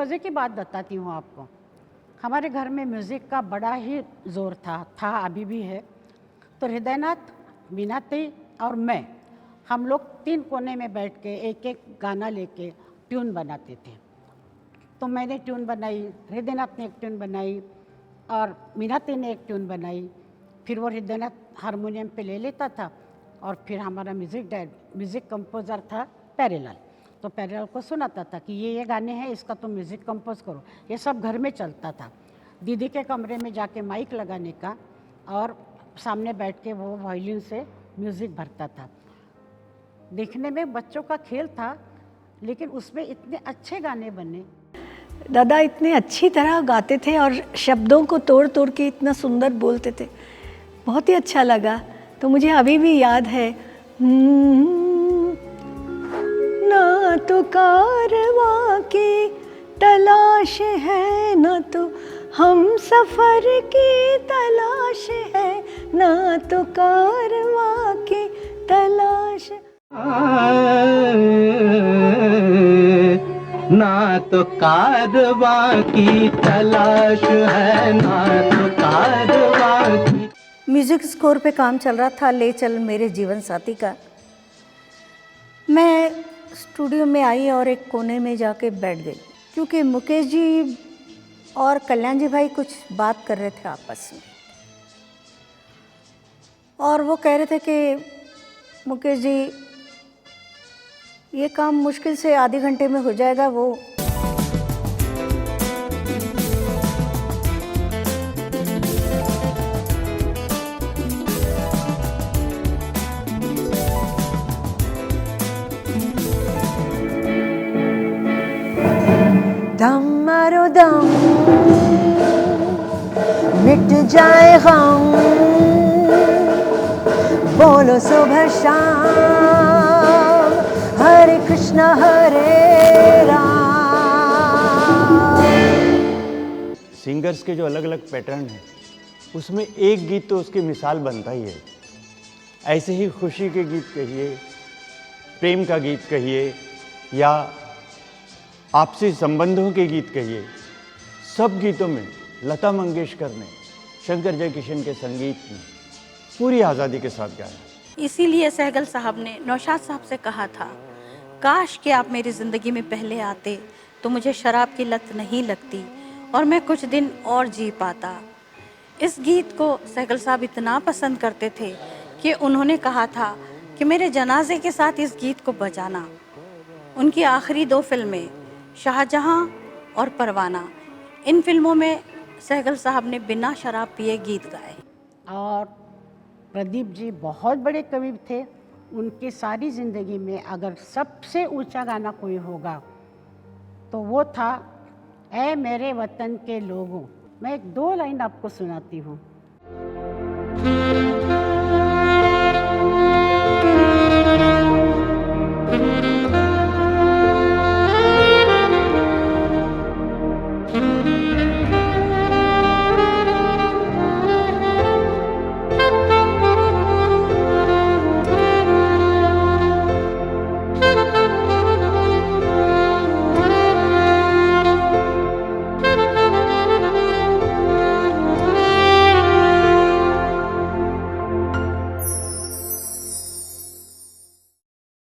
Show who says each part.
Speaker 1: मज़े की बात बताती हूँ आपको। हमारे घर में म्यूज़िक का बड़ा ही ज़ोर था, अभी भी है। तो हृदयनाथ, मीनाती और मैं, हम लोग 3 कोने में बैठ के एक-एक गाना लेके ट्यून बनाते थे। तो मैंने ट्यून बनाई, हृदयनाथ ने एक ट्यून बनाई और मीनाती ने एक ट्यून बनाई। फिर वो हृदयनाथ हारमोनियम पे ले लेता था और फिर हमारा म्यूज़िक कंपोज़र था प्यारेलाल। तो प्यारेलाल को सुनाता था कि ये गाने हैं, इसका तुम म्यूज़िक कंपोज़ करो। ये सब घर में चलता था। दीदी के कमरे में जाके माइक लगाने का और सामने बैठ के वो वायलिन से म्यूज़िक भरता था। देखने में बच्चों का खेल था, लेकिन उसमें इतने अच्छे गाने बने।
Speaker 2: दादा इतने अच्छी तरह गाते थे और शब्दों को तोड़ तोड़ के इतना सुंदर बोलते थे, बहुत ही अच्छा लगा। तो मुझे अभी भी याद है, ना तो कारवां की तलाश है, ना तो हम सफ़र की तलाश है, ना तो कारवां की तलाश,
Speaker 3: ना तो कारवां की तलाश है, ना तो कारवां की।
Speaker 2: म्यूज़िक स्कोर पे काम चल रहा था ले चल मेरे जीवन साथी का। मैं स्टूडियो में आई और एक कोने में जाके बैठ गई, क्योंकि मुकेश जी और कल्याण जी भाई कुछ बात कर रहे थे आपस में, और वो कह रहे थे कि मुकेश जी ये काम मुश्किल से आधे घंटे में हो जाएगा। वो दम मारो दम, मिट जाए गम, बोलो सुबह शाम, हरे कृष्णा हरे राम।
Speaker 4: सिंगर्स के जो अलग अलग पैटर्न हैं, उसमें एक गीत तो उसकी मिसाल बनता ही है। ऐसे ही खुशी के गीत कहिए, प्रेम का गीत कहिए, या आपसी संबंधों के गीत कहिए, सब गीतों में लता मंगेशकर ने शंकर जयकिशन के संगीत में पूरी आज़ादी के साथ गाया।
Speaker 5: इसीलिए सहगल साहब ने नौशाद साहब से कहा था, काश कि आप मेरी ज़िंदगी में पहले आते तो मुझे शराब की लत नहीं लगती और मैं कुछ दिन और जी पाता। इस गीत को सहगल साहब इतना पसंद करते थे कि उन्होंने कहा था कि मेरे जनाजे के साथ इस गीत को बजाना। उनकी आखिरी 2 फिल्में शाहजहां और परवाना, इन फिल्मों में सहगल साहब ने बिना शराब पिए गीत गाए।
Speaker 1: और प्रदीप जी बहुत बड़े कवि थे। उनकी सारी ज़िंदगी में अगर सबसे ऊंचा गाना कोई होगा तो वो था ऐ मेरे वतन के लोगों। मैं एक 2 लाइन आपको सुनाती हूँ।